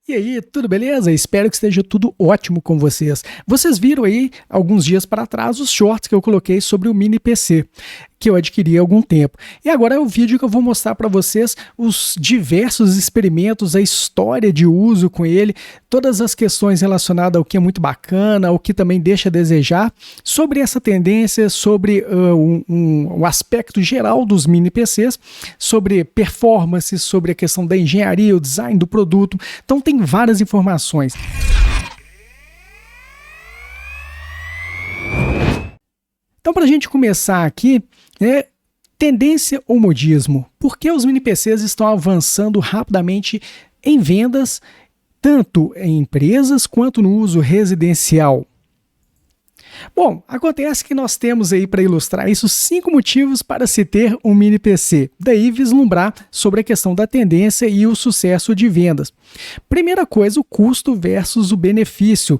E aí, tudo beleza? Espero que esteja tudo ótimo com vocês. Vocês viram aí, alguns dias para trás, os shorts que eu coloquei sobre o mini PC, que eu adquiri há algum tempo. E agora é o vídeo que eu vou mostrar para vocês os diversos experimentos, a história de uso com ele, todas as questões relacionadas ao que é muito bacana, ao que também deixa a desejar, sobre essa tendência, sobre o aspecto geral dos mini PCs, sobre performance, sobre a questão da engenharia, o design do produto. Então tem várias informações. Então, para a gente começar aqui, tendência ou modismo? Por que os mini PCs estão avançando rapidamente em vendas, tanto em empresas quanto no uso residencial? Bom, acontece que nós temos aí, para ilustrar isso, 5 motivos para se ter um mini PC. Daí vislumbrar sobre a questão da tendência e o sucesso de vendas. Primeira coisa, o custo versus o benefício.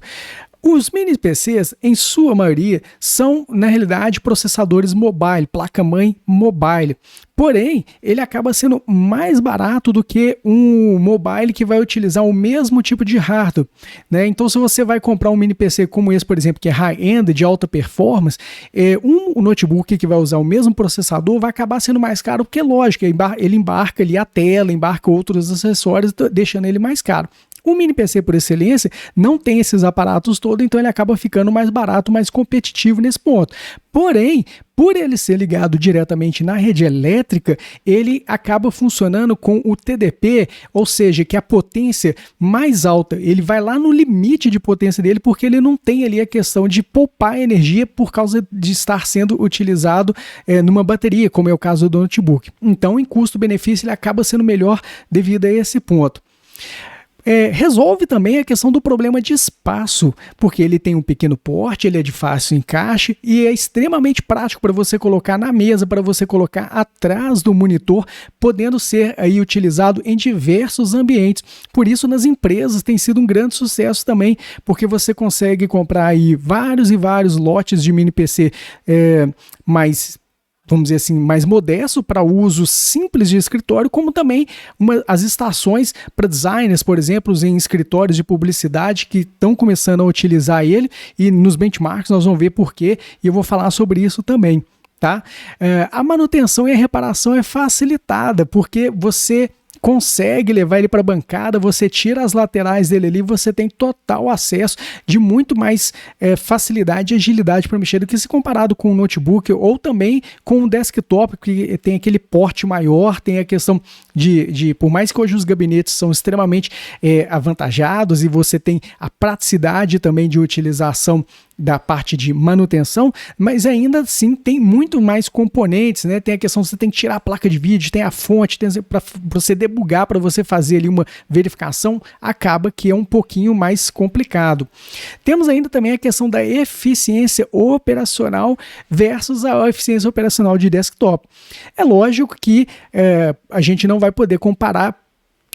Os mini PCs, em sua maioria, são, na realidade, processadores mobile, placa-mãe mobile. Porém, ele acaba sendo mais barato do que um mobile que vai utilizar o mesmo tipo de hardware, né? Então, se você vai comprar um mini PC como esse, por exemplo, que é high-end, de alta performance, um notebook que vai usar o mesmo processador vai acabar sendo mais caro, porque, lógico, ele embarca ali a tela, embarca outros acessórios, deixando ele mais caro. O mini PC, por excelência, não tem esses aparatos todos, então ele acaba ficando mais barato, mais competitivo nesse ponto. Porém, por ele ser ligado diretamente na rede elétrica, ele acaba funcionando com o TDP, ou seja, que é a potência mais alta. Ele vai lá no limite de potência dele, porque ele não tem ali a questão de poupar energia por causa de estar sendo utilizado numa bateria, como é o caso do notebook. Então, em custo-benefício, ele acaba sendo melhor devido a esse ponto. Resolve também a questão do problema de espaço, porque ele tem um pequeno porte, ele é de fácil encaixe e é extremamente prático para você colocar na mesa, para você colocar atrás do monitor, podendo ser aí utilizado em diversos ambientes. Por isso, nas empresas tem sido um grande sucesso também, porque você consegue comprar aí vários e vários lotes de mini PC vamos dizer assim, mais modesto para uso simples de escritório, como também as estações para designers, por exemplo, em escritórios de publicidade que estão começando a utilizar ele, e nos benchmarks nós vamos ver por quê, e eu vou falar sobre isso também. Tá? A manutenção e a reparação é facilitada, porque você consegue levar ele para a bancada, você tira as laterais dele ali, você tem total acesso de muito mais facilidade e agilidade para mexer do que se comparado com um notebook ou também com um desktop, que tem aquele porte maior, tem a questão por mais que hoje os gabinetes são extremamente avantajados e você tem a praticidade também de utilização da parte de manutenção, mas ainda assim tem muito mais componentes, né? Tem a questão que você tem que tirar a placa de vídeo, tem a fonte, para você debugar, para você fazer ali uma verificação, acaba que é um pouquinho mais complicado. Temos ainda também a questão da eficiência operacional versus a eficiência operacional de desktop. É lógico que a gente não vai poder comparar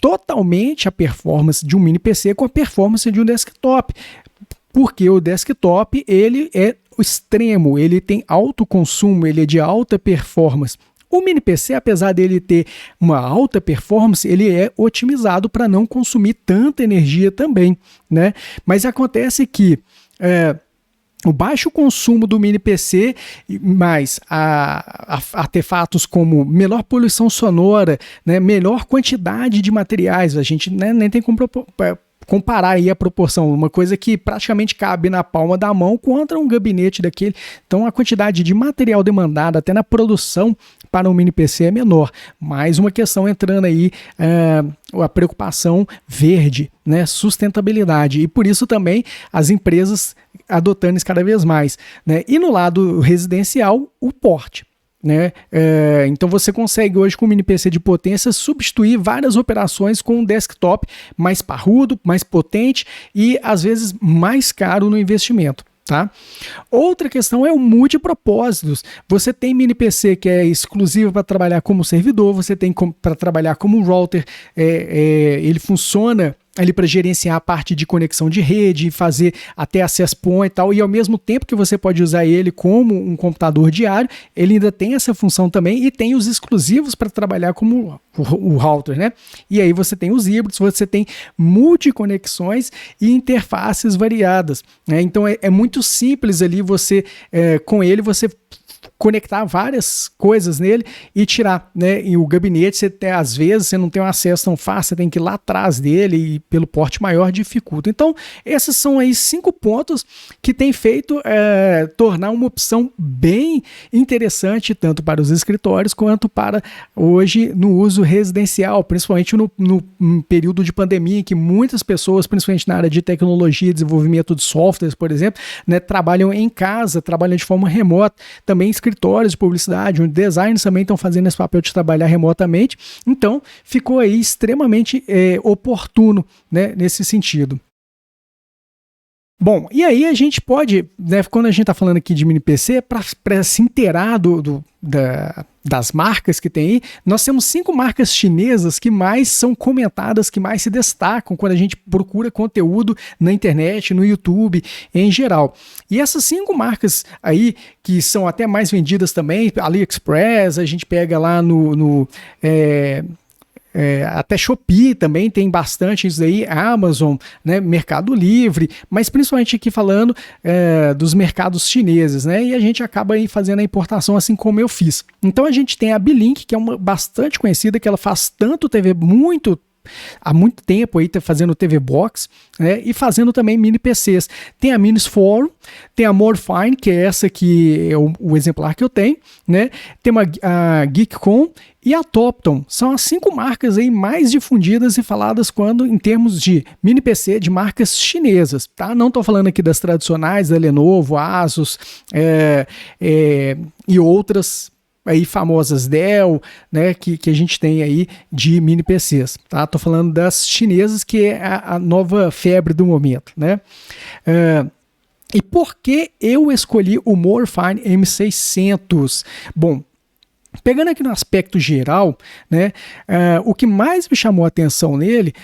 totalmente a performance de um mini PC com a performance de um desktop, porque o desktop ele é o extremo, ele tem alto consumo, ele é de alta performance. O mini PC, apesar dele ter uma alta performance, ele é otimizado para não consumir tanta energia também, né? Mas acontece que o baixo consumo do mini PC, mais artefatos como menor poluição sonora, né, menor quantidade de materiais, a gente nem tem como comparar aí a proporção, uma coisa que praticamente cabe na palma da mão contra um gabinete daquele. Então a quantidade de material demandada até na produção para um mini PC é menor. Mais uma questão entrando aí, a preocupação verde, né, sustentabilidade, e por isso também as empresas adotando isso cada vez mais, né? E no lado residencial, o porte. Né? Então você consegue hoje com o mini PC de potência substituir várias operações com um desktop mais parrudo, mais potente e às vezes mais caro no investimento. Tá? Outra questão é o multipropósitos. Você tem mini PC que é exclusivo para trabalhar como servidor, você tem para trabalhar como router, ele funciona ali para gerenciar a parte de conexão de rede, fazer até access point e tal, e ao mesmo tempo que você pode usar ele como um computador diário, ele ainda tem essa função também e tem os exclusivos para trabalhar como o router, né? E aí você tem os híbridos, você tem multiconexões e interfaces variadas, né? Então é muito simples ali você, com ele, você conectar várias coisas nele e tirar, né? E o gabinete, você tem, às vezes, você não tem um acesso tão fácil, você tem que ir lá atrás dele e pelo porte maior dificulta. Então, esses são aí 5 pontos que tem feito tornar uma opção bem interessante, tanto para os escritórios quanto para hoje no uso residencial, principalmente no período de pandemia, em que muitas pessoas, principalmente na área de tecnologia e desenvolvimento de softwares, por exemplo, né, trabalham em casa, trabalham de forma remota, também escritórios de publicidade, onde designers também estão fazendo esse papel de trabalhar remotamente. Então, ficou aí extremamente oportuno, né, nesse sentido. Bom, e aí a gente pode, né, quando a gente está falando aqui de mini PC, para se inteirar das marcas que tem aí, nós temos 5 marcas chinesas que mais são comentadas, que mais se destacam quando a gente procura conteúdo na internet, no YouTube, em geral. E essas 5 marcas aí, que são até mais vendidas também, AliExpress, a gente pega lá até Shopee também tem bastante isso aí, Amazon, né, Mercado Livre, mas principalmente aqui falando dos mercados chineses, né, e a gente acaba aí fazendo a importação assim como eu fiz. Então a gente tem a Belink, que é uma bastante conhecida, que ela faz tanto TV há muito tempo aí, tá fazendo TV Box, né, e fazendo também mini PCs. Tem a Minis Forum, tem a Morfine, que é essa que é o exemplar que eu tenho, né, tem a GeekCon e a Topton. São as 5 marcas aí mais difundidas e faladas em termos de mini PC de marcas chinesas, tá? Não estou falando aqui das tradicionais, da Lenovo, Asus e outras aí famosas Dell, né, que a gente tem aí de mini PCs, tá? Tô falando das chinesas, que é a nova febre do momento, né? E por que eu escolhi o Morfine M600? Bom, pegando aqui no aspecto geral, né, o que mais me chamou a atenção nele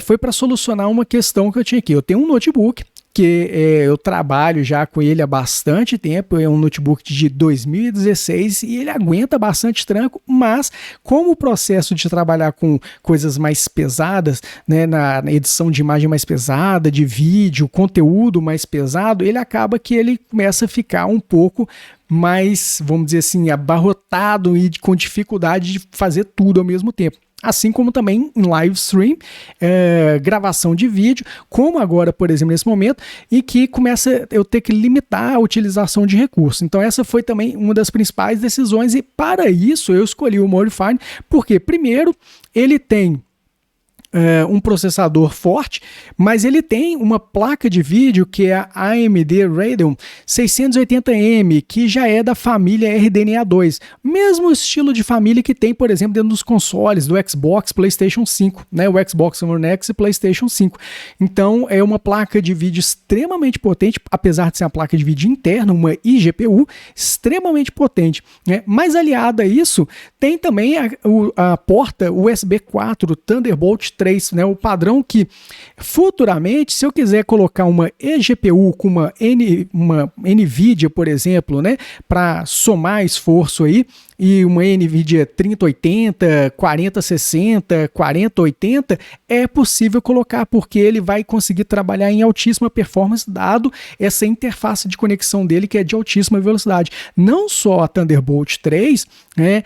foi para solucionar uma questão que eu tinha aqui. Eu tenho um notebook que eu trabalho já com ele há bastante tempo, é um notebook de 2016 e ele aguenta bastante tranco, mas como o processo de trabalhar com coisas mais pesadas, né, na edição de imagem mais pesada, de vídeo, conteúdo mais pesado, ele acaba que ele começa a ficar um pouco mais, vamos dizer assim, abarrotado e com dificuldade de fazer tudo ao mesmo tempo. Assim como também em live stream, gravação de vídeo, como agora, por exemplo, nesse momento, e que começa eu ter que limitar a utilização de recursos. Então essa foi também uma das principais decisões e para isso eu escolhi o Morfine, porque primeiro ele tem um processador forte, mas ele tem uma placa de vídeo que é a AMD Radeon 680M, que já é da família RDNA2, mesmo estilo de família que tem, por exemplo, dentro dos consoles do Xbox, PlayStation 5, né, o Xbox One X e PlayStation 5. Então é uma placa de vídeo extremamente potente, apesar de ser uma placa de vídeo interna, uma iGPU extremamente potente, né? Mas aliada a isso, tem também a porta USB 4 Thunderbolt 3, né, o padrão que futuramente, se eu quiser colocar uma eGPU com uma NVIDIA, por exemplo, né, para somar esforço aí, e uma NVIDIA 3080, 4060, 4080, é possível colocar, porque ele vai conseguir trabalhar em altíssima performance, dado essa interface de conexão dele, que é de altíssima velocidade. Não só a Thunderbolt 3, né,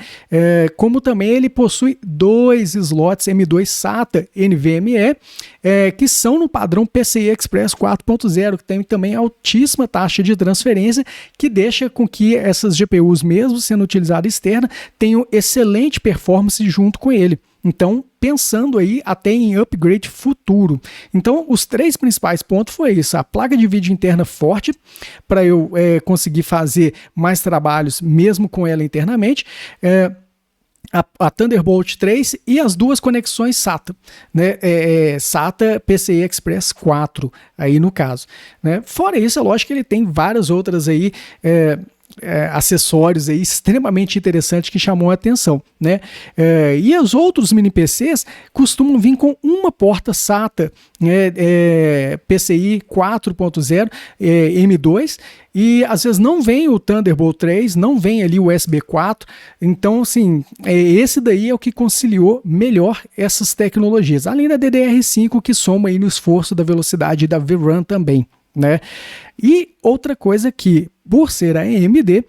como também ele possui 2 slots M2 SATA NVMe, que são no padrão PCI Express 4.0, que tem também altíssima taxa de transferência, que deixa com que essas GPUs, mesmo sendo utilizadas externa, tenham excelente performance junto com ele. Então, pensando aí até em upgrade futuro. Então, os 3 principais pontos foi isso: a placa de vídeo interna forte, para eu conseguir fazer mais trabalhos mesmo com ela internamente, a Thunderbolt 3 e as 2 conexões SATA, né? SATA PCI Express 4, aí no caso, né? Fora isso, é lógico que ele tem várias outras aí acessórios aí extremamente interessantes que chamam a atenção, né? E os outros mini PCs costumam vir com uma porta SATA, PCI 4.0 M2, e às vezes não vem o Thunderbolt 3, não vem ali o USB 4, então assim, esse daí é o que conciliou melhor essas tecnologias, além da DDR5 que soma aí no esforço da velocidade da VRAM também, né? E outra coisa que, por ser a AMD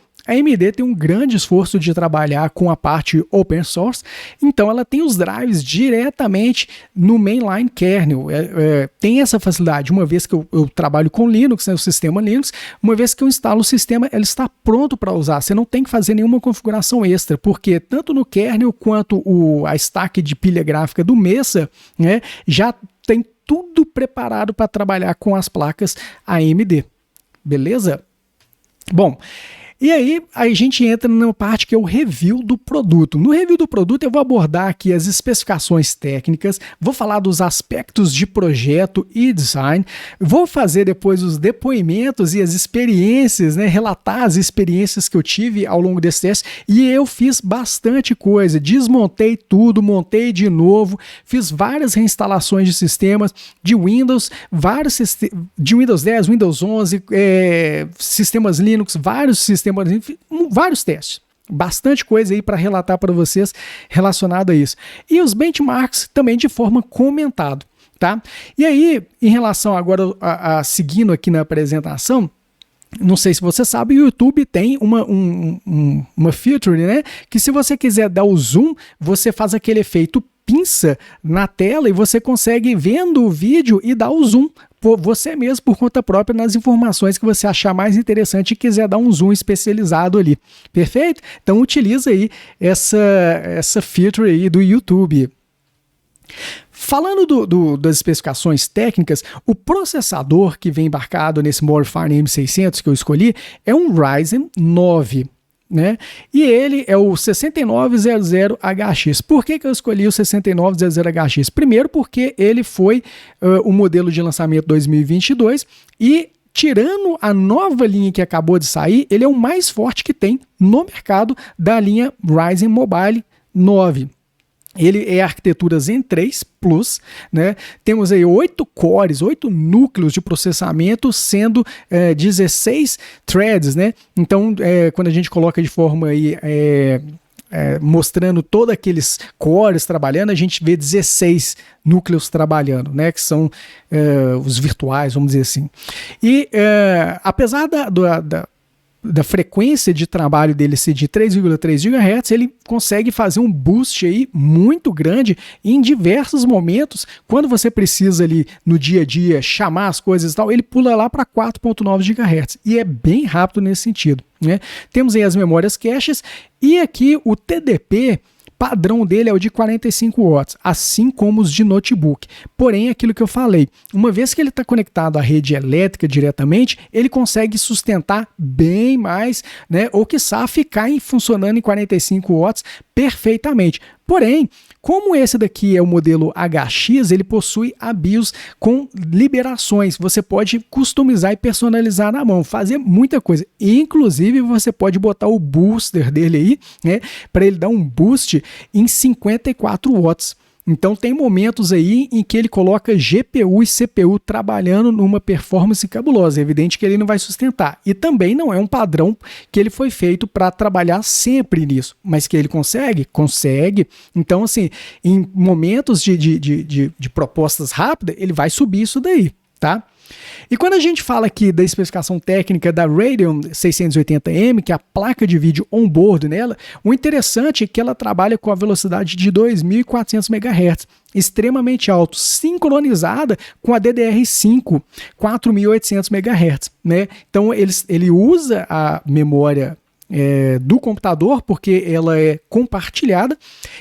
tem um grande esforço de trabalhar com a parte open source, então ela tem os drives diretamente no mainline kernel, tem essa facilidade, uma vez que eu trabalho com Linux, né, o sistema Linux, uma vez que eu instalo o sistema, ele está pronto para usar, você não tem que fazer nenhuma configuração extra, porque tanto no kernel quanto a stack de pilha gráfica do Mesa, né, já tem tudo preparado para trabalhar com as placas AMD, beleza? Bom, e aí a gente entra numa parte que é o review do produto. No review do produto eu vou abordar aqui as especificações técnicas, vou falar dos aspectos de projeto e design, vou fazer depois os depoimentos e as experiências, né, relatar as experiências que eu tive ao longo desse teste, e eu fiz bastante coisa, desmontei tudo, montei de novo, fiz várias reinstalações de sistemas, de Windows, de Windows 10, Windows 11, sistemas Linux, vários testes, bastante coisa aí para relatar para vocês relacionado a isso. E os benchmarks também de forma comentada, tá? E aí, em relação agora seguindo aqui na apresentação, não sei se você sabe, o YouTube tem uma feature, né? Que se você quiser dar o zoom, você faz aquele efeito pinça na tela e você consegue, vendo o vídeo, e dar o zoom você mesmo por conta própria nas informações que você achar mais interessante e quiser dar um zoom especializado ali. Perfeito? Então utiliza aí essa feature aí do YouTube. Falando das especificações técnicas, o processador que vem embarcado nesse Morefine M600 que eu escolhi é um Ryzen 9. Né? E ele é o 6900HX. Por que eu escolhi o 6900HX? Primeiro porque ele foi o modelo de lançamento 2022 e, tirando a nova linha que acabou de sair, ele é o mais forte que tem no mercado da linha Ryzen Mobile 9. Ele é arquitetura Zen 3 Plus, né? Temos aí 8 cores, 8 núcleos de processamento, sendo 16 threads, né? Então, quando a gente coloca de forma aí, mostrando todos aqueles cores trabalhando, a gente vê 16 núcleos trabalhando, né? Que são os virtuais, vamos dizer assim. E apesar da frequência de trabalho dele ser de 3,3 GHz, ele consegue fazer um boost aí muito grande em diversos momentos. Quando você precisa ali no dia a dia chamar as coisas e tal, ele pula lá para 4,9 GHz e é bem rápido nesse sentido, né? Temos aí as memórias caches e aqui o TDP padrão dele é o de 45 watts, assim como os de notebook. Porém, aquilo que eu falei, uma vez que ele está conectado à rede elétrica diretamente, ele consegue sustentar bem mais, né? Ou quiçá ficar funcionando em 45 watts perfeitamente. Porém, como esse daqui é o modelo HX, ele possui a BIOS com liberações. Você pode customizar e personalizar na mão, fazer muita coisa. Inclusive, você pode botar o booster dele aí, né, para ele dar um boost em 54 watts. Então tem momentos aí em que ele coloca GPU e CPU trabalhando numa performance cabulosa. É evidente que ele não vai sustentar. E também não é um padrão que ele foi feito para trabalhar sempre nisso. Mas que ele consegue? Consegue. Então, assim, em momentos de propostas rápidas, ele vai subir isso daí, tá? E quando a gente fala aqui da especificação técnica da Radeon 680M, que é a placa de vídeo on-board nela, o interessante é que ela trabalha com a velocidade de 2.400 MHz, extremamente alto, sincronizada com a DDR5, 4.800 MHz, né? Então ele usa a memória do computador, porque ela é compartilhada,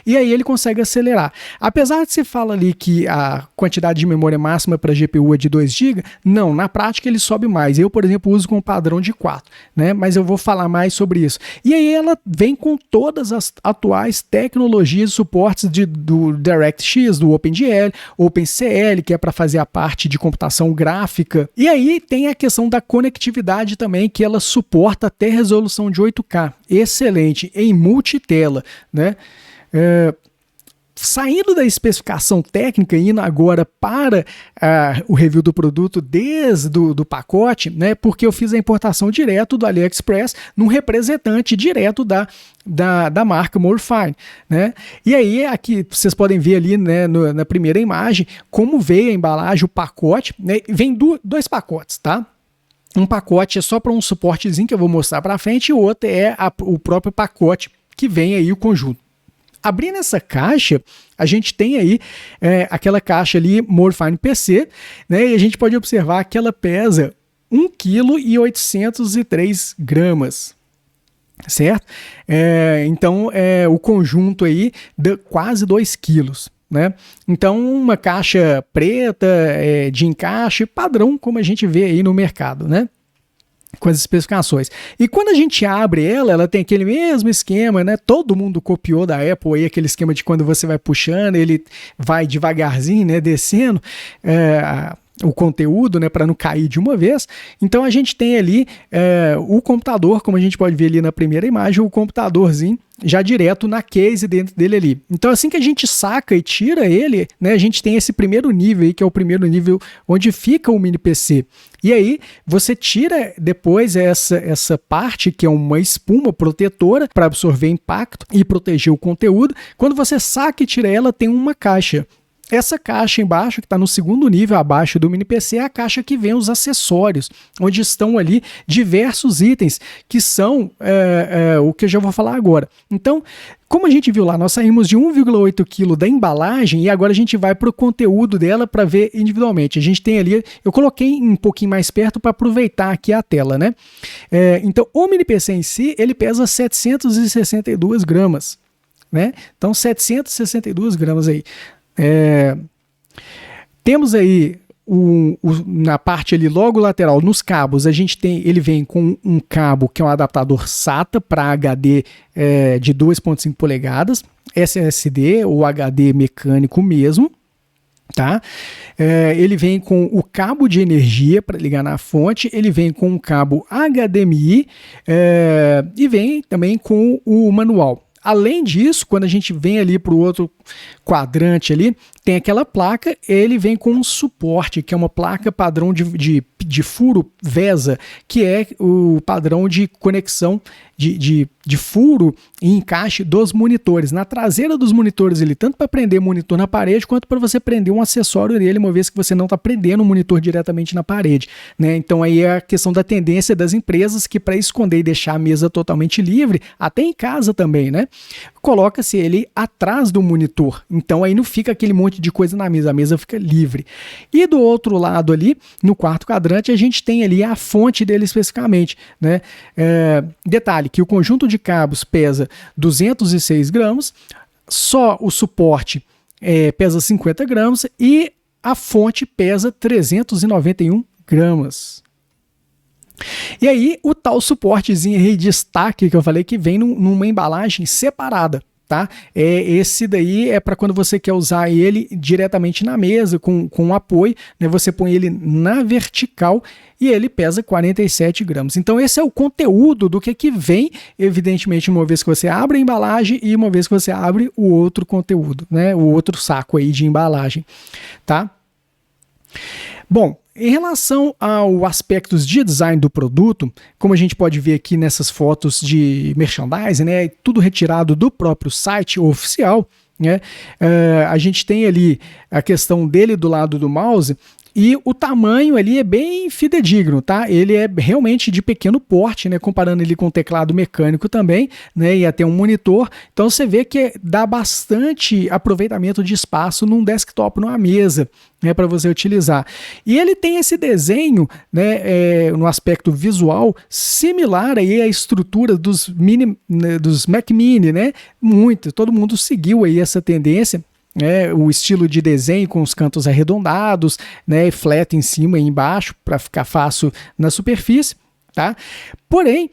e aí ele consegue acelerar. Apesar de se fala ali que a quantidade de memória máxima para GPU é de 2 GB, não, na prática ele sobe mais. Eu, por exemplo, uso com padrão de 4, né? Mas eu vou falar mais sobre isso. E aí ela vem com todas as atuais tecnologias e suportes do DirectX, do OpenGL, OpenCL, que é para fazer a parte de computação gráfica. E aí tem a questão da conectividade também, que ela suporta até resolução de 8K. Excelente, em multitela, né? Saindo da especificação técnica, indo agora para o review do produto desde do pacote, né, porque eu fiz a importação direto do AliExpress num representante direto da marca Morefine, né? E aí aqui vocês podem ver ali, né, na primeira imagem como veio a embalagem, o pacote, né? Vem dois pacotes, tá? Um pacote é só para um suportezinho que eu vou mostrar para frente e o outro é o próprio pacote que vem aí o conjunto. Abrindo essa caixa, a gente tem aí aquela caixa ali, Morefine PC, né? E a gente pode observar que ela pesa 1,803 kg, certo? Então, o conjunto aí de quase 2 kg. Né? Então, uma caixa preta de encaixe padrão, como a gente vê aí no mercado, né? Com as especificações. E quando a gente abre ela tem aquele mesmo esquema, né? Todo mundo copiou da Apple aí, aquele esquema de quando você vai puxando, ele vai devagarzinho, né? Descendo o conteúdo, né? Para não cair de uma vez. Então a gente tem ali o computador, como a gente pode ver ali na primeira imagem, o computadorzinho já direto na case dentro dele ali. Então assim que a gente saca e tira ele, né, a gente tem esse primeiro nível aí, que é o primeiro nível onde fica o mini PC. E aí você tira depois essa parte que é uma espuma protetora para absorver impacto e proteger o conteúdo. Quando você saca e tira ela, tem uma caixa. Essa caixa embaixo, que está no segundo nível abaixo do mini PC, é a caixa que vem os acessórios, onde estão ali diversos itens, que são o que eu já vou falar agora. Então, como a gente viu lá, nós saímos de 1,8 kg da embalagem e agora a gente vai para o conteúdo dela para ver individualmente. A gente tem ali, eu coloquei um pouquinho mais perto para aproveitar aqui a tela, né? Então, o mini PC em si, ele pesa 762 gramas, né? Então, 762 gramas aí. Temos aí na parte ali logo lateral, nos cabos, ele vem com um cabo que é um adaptador SATA para HD de 2,5 polegadas, SSD ou HD mecânico mesmo. Tá? Ele vem com o cabo de energia para ligar na fonte, ele vem com um cabo HDMI e vem também com o manual. Além disso, quando a gente vem ali para o outro quadrante ali, tem aquela placa, ele vem com um suporte, que é uma placa padrão de furo VESA, que é o padrão de conexão de furo e encaixe dos monitores. Na traseira dos monitores, ele tanto para prender monitor na parede, quanto para você prender um acessório nele, uma vez que você não está prendendo o monitor diretamente na parede, né? Então aí é a questão da tendência das empresas que, para esconder e deixar a mesa totalmente livre, até em casa também, né? Coloca-se ele atrás do monitor. Então aí não fica aquele monte de coisa na mesa, a mesa fica livre. E do outro lado ali, no quarto quadrante, a gente tem ali a fonte dele especificamente, né? Detalhe que o conjunto de cabos pesa 206 gramas, só o suporte pesa 50 gramas e a fonte pesa 391 gramas. E aí o tal suportezinho aí de destaque que eu falei que vem numa embalagem separada. Tá? Esse daí é para quando você quer usar ele diretamente na mesa, com apoio, né? Você põe ele na vertical e ele pesa 47 gramas. Então esse é o conteúdo do que vem, evidentemente, uma vez que você abre a embalagem e uma vez que você abre o outro conteúdo, né? O outro saco aí de embalagem. Tá? Bom, em relação aos aspectos de design do produto, como a gente pode ver aqui nessas fotos de merchandising, né, tudo retirado do próprio site oficial, né, a gente tem ali a questão dele do lado do mouse, E o tamanho ali é bem fidedigno, tá? Ele é realmente de pequeno porte, né? Comparando ele com o teclado mecânico também, né? E até um monitor. Então você vê que dá bastante aproveitamento de espaço num desktop, numa mesa, né? Para você utilizar. E ele tem esse desenho, né? No aspecto visual similar aí à estrutura dos Mac Mini, né? Todo mundo seguiu aí essa tendência. O estilo de desenho com os cantos arredondados, né, flat em cima e embaixo para ficar fácil na superfície, tá? Porém,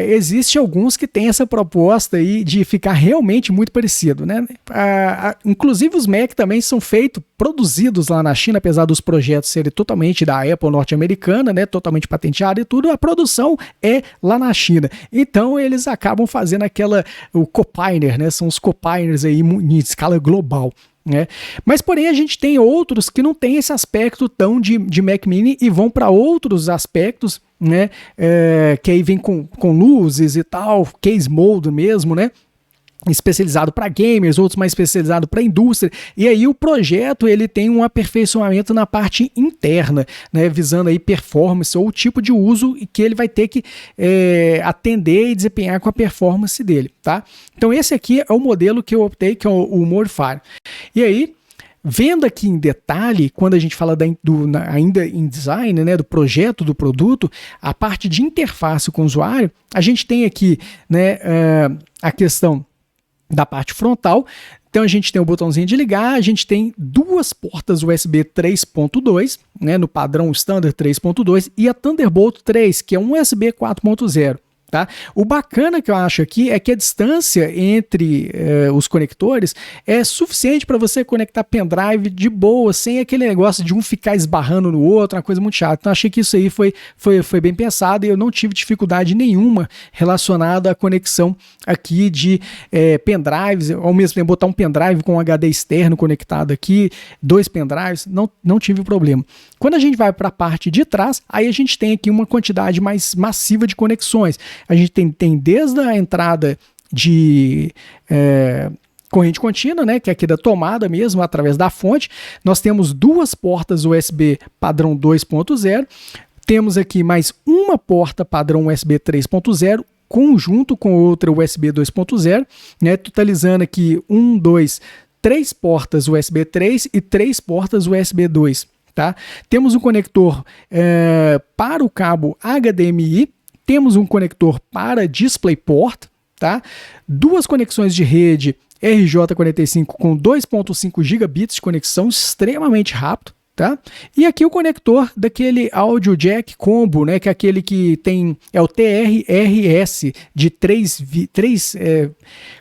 existe alguns que têm essa proposta aí de ficar realmente muito parecido, né? Inclusive os Mac também são produzidos lá na China, apesar dos projetos serem totalmente da Apple norte-americana, né? Totalmente patenteado e tudo, a produção é lá na China. Então eles acabam fazendo o copiner, né? São os copiners aí em escala global. Mas porém a gente tem outros que não tem esse aspecto tão de Mac Mini e vão para outros aspectos, né? Que aí vem com luzes e tal, case mode mesmo, né? Especializado para gamers, outros mais especializado para indústria, e aí o projeto ele tem um aperfeiçoamento na parte interna, né, visando aí performance ou o tipo de uso que ele vai ter que atender e desempenhar com a performance dele, tá? Então esse aqui é o modelo que eu optei, que é o Modifier. E aí, vendo aqui em detalhe, quando a gente fala ainda em design, né, do projeto do produto, a parte de interface com o usuário, a gente tem aqui, né, a questão da parte frontal. Então a gente tem o botãozinho de ligar, a gente tem duas portas USB 3.2, né, no padrão standard 3.2 e a Thunderbolt 3, que é um USB 4.0. Tá? O bacana que eu acho aqui é que a distância entre os conectores é suficiente para você conectar pendrive de boa, sem aquele negócio de um ficar esbarrando no outro, uma coisa muito chata. Então achei que isso aí foi bem pensado e eu não tive dificuldade nenhuma relacionada à conexão aqui de pendrives, ao mesmo tempo botar um pendrive com um HD externo conectado aqui, 2 pendrives, não tive problema. Quando a gente vai para a parte de trás, aí a gente tem aqui uma quantidade mais massiva de conexões. A gente tem desde a entrada de corrente contínua, né, que é aqui da tomada mesmo, através da fonte. Nós temos duas portas USB padrão 2.0, temos aqui mais uma porta padrão USB 3.0, conjunto com outra USB 2.0, né, totalizando aqui 3 portas USB 3 e 3 portas USB 2. Tá? Temos um conector para o cabo HDMI, temos um conector para DisplayPort, tá? Duas conexões de rede RJ45 com 2.5 gigabits de conexão, extremamente rápido, tá? E aqui o conector daquele Audio Jack Combo, né? Que é aquele que tem, o TR-RS de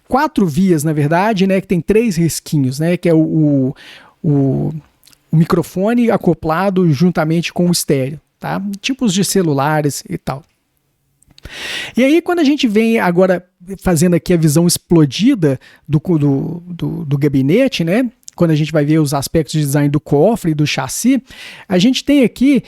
4 vias, na verdade, né? Que tem 3 risquinhos, né? Que é o microfone acoplado juntamente com o estéreo, tá? Tipos de celulares e tal. E aí, quando a gente vem agora fazendo aqui a visão explodida do gabinete, né? Quando a gente vai ver os aspectos de design do cofre e do chassi, a gente tem aqui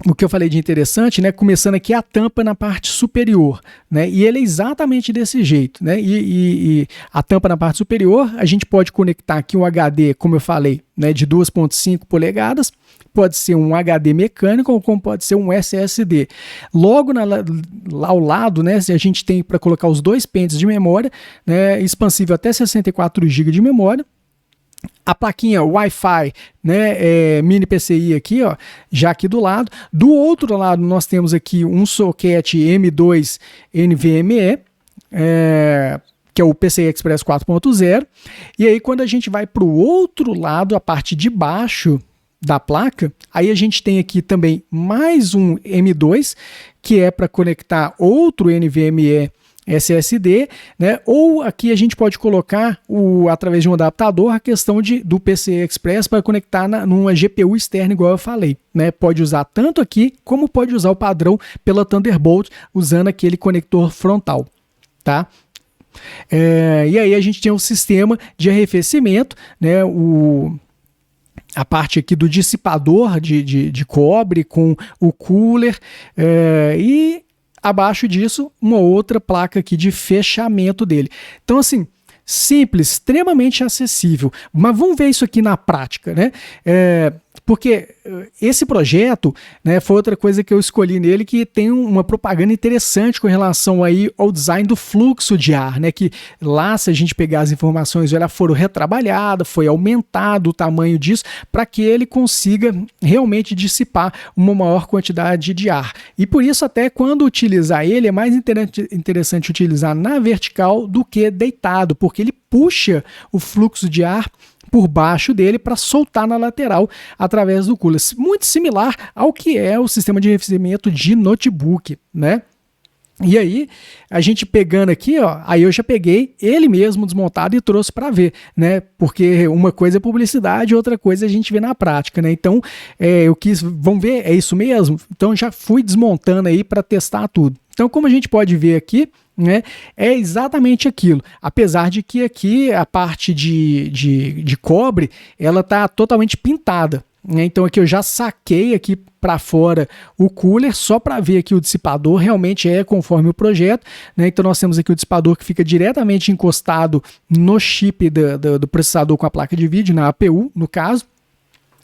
o que eu falei de interessante, né? Começando aqui a tampa na parte superior, né? E ele é exatamente desse jeito, né? E a tampa na parte superior, a gente pode conectar aqui um HD, como eu falei, né? De 2.5 polegadas, pode ser um HD mecânico ou como pode ser um SSD. Logo lá ao lado, né? A gente tem para colocar os 2 pentes de memória, né? Expansível até 64 GB de memória. A plaquinha Wi-Fi, né, mini PCI aqui, ó, já aqui do lado. Do outro lado nós temos aqui um socket M2 NVMe, que é o PCI Express 4.0. E aí quando a gente vai para o outro lado, a parte de baixo da placa, aí a gente tem aqui também mais um M2, que é para conectar outro NVMe SSD, né? Ou aqui a gente pode colocar através de um adaptador a questão do PCI Express para conectar numa GPU externa, igual eu falei, né? Pode usar tanto aqui como pode usar o padrão pela Thunderbolt usando aquele conector frontal, tá? E aí a gente tem um sistema de arrefecimento, né? A parte aqui do dissipador de cobre com o cooler e abaixo disso uma outra placa aqui de fechamento dele. Então assim, simples, extremamente acessível. Mas vamos ver isso aqui na prática, né? Porque esse projeto, né, foi outra coisa que eu escolhi nele, que tem uma propaganda interessante com relação aí ao design do fluxo de ar, né, que lá, se a gente pegar as informações, ela foram retrabalhadas, foi aumentado o tamanho disso, para que ele consiga realmente dissipar uma maior quantidade de ar. E por isso, até quando utilizar ele, é mais interessante utilizar na vertical do que deitado, porque ele puxa o fluxo de ar por baixo dele para soltar na lateral através do cooler. Muito similar ao que é o sistema de arrefecimento de notebook, né? E aí, a gente pegando aqui, ó, aí eu já peguei ele mesmo desmontado e trouxe para ver, né? Porque uma coisa é publicidade, outra coisa a gente vê na prática, né? Então, eu quis, vamos ver, é isso mesmo? Então, já fui desmontando aí para testar tudo. Então, como a gente pode ver aqui, né, é exatamente aquilo, apesar de que aqui a parte de cobre, ela está totalmente pintada, né? Então aqui eu já saquei aqui para fora o cooler, só para ver aqui o dissipador, realmente é conforme o projeto, né? Então nós temos aqui o dissipador que fica diretamente encostado no chip do processador com a placa de vídeo, na APU no caso,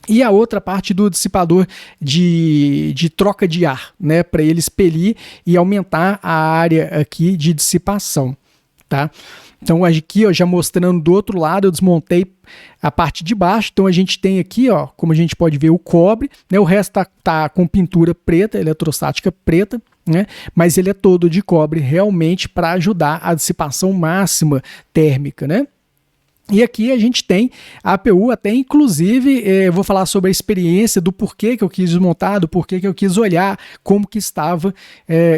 e a outra parte do dissipador de troca de ar, né, para ele expelir e aumentar a área aqui de dissipação, tá? Então aqui, ó, já mostrando do outro lado, eu desmontei a parte de baixo. Então a gente tem aqui, ó, como a gente pode ver, o cobre, né, o resto tá com pintura preta, eletrostática preta, né, mas ele é todo de cobre realmente para ajudar a dissipação máxima térmica, né? E aqui a gente tem a APU, até inclusive vou falar sobre a experiência do porquê que eu quis desmontar, do porquê que eu quis olhar como que estava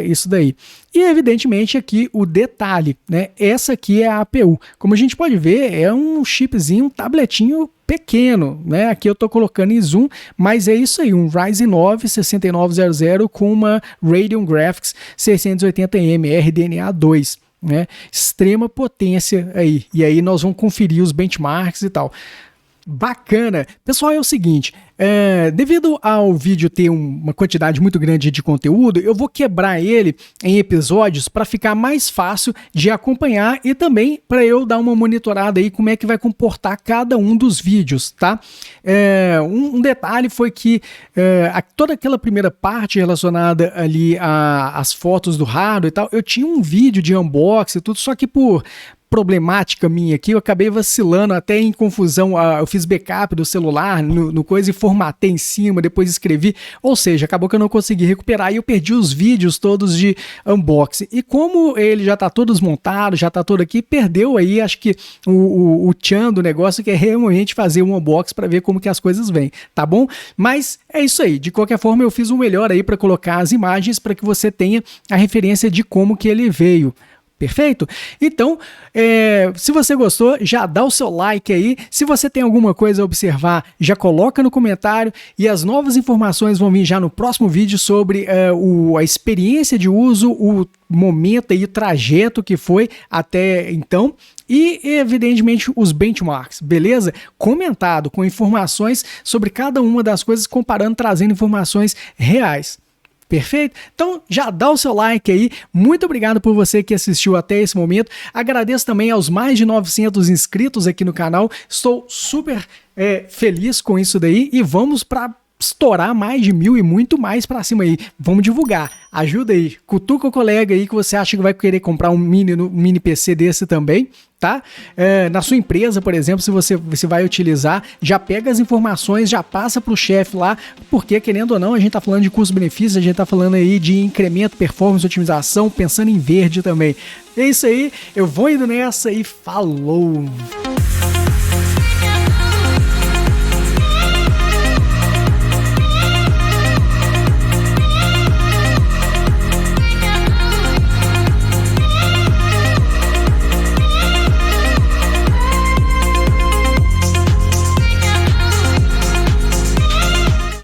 isso daí. E evidentemente aqui o detalhe, né? Essa aqui é a APU. Como a gente pode ver, é um chipzinho, um tabletinho pequeno, né? Aqui eu estou colocando em zoom, mas é isso aí, um Ryzen 9 6900 com uma Radeon Graphics 680M RDNA 2. Né? Extrema potência aí, e aí nós vamos conferir os benchmarks e tal. Bacana. Pessoal, é o seguinte, devido ao vídeo ter uma quantidade muito grande de conteúdo, eu vou quebrar ele em episódios para ficar mais fácil de acompanhar e também para eu dar uma monitorada aí como é que vai comportar cada um dos vídeos, tá? Um detalhe foi que toda aquela primeira parte relacionada ali às fotos do hardware e tal, eu tinha um vídeo de unboxing e tudo, só que por problemática minha aqui, eu acabei vacilando até em confusão, eu fiz backup do celular no coisa e formatei em cima, depois escrevi, ou seja, acabou que eu não consegui recuperar e eu perdi os vídeos todos de unboxing, e como ele já tá todo desmontado, já tá todo aqui, perdeu aí, acho que o tchan do negócio, que é realmente fazer um unboxing para ver como que as coisas vêm, tá bom? Mas é isso aí, de qualquer forma eu fiz o melhor aí para colocar as imagens para que você tenha a referência de como que ele veio. Perfeito? Então, se você gostou, já dá o seu like aí. Se você tem alguma coisa a observar, já coloca no comentário. E as novas informações vão vir já no próximo vídeo sobre a experiência de uso, o momento e o trajeto que foi até então. E, evidentemente, os benchmarks, beleza? Comentado com informações sobre cada uma das coisas, comparando, trazendo informações reais. Perfeito? Então já dá o seu like aí, muito obrigado por você que assistiu até esse momento, agradeço também aos mais de 900 inscritos aqui no canal, estou super feliz com isso daí e vamos para estourar mais de 1000 e muito mais para cima aí, vamos divulgar, ajuda aí, cutuca o colega aí que você acha que vai querer comprar um mini PC desse também, tá? Na sua empresa, por exemplo, se você vai utilizar, já pega as informações, já passa para o chefe lá, porque querendo ou não, a gente tá falando de custo-benefício, a gente tá falando aí de incremento, performance, otimização, pensando em verde também. É isso aí, eu vou indo nessa e falou!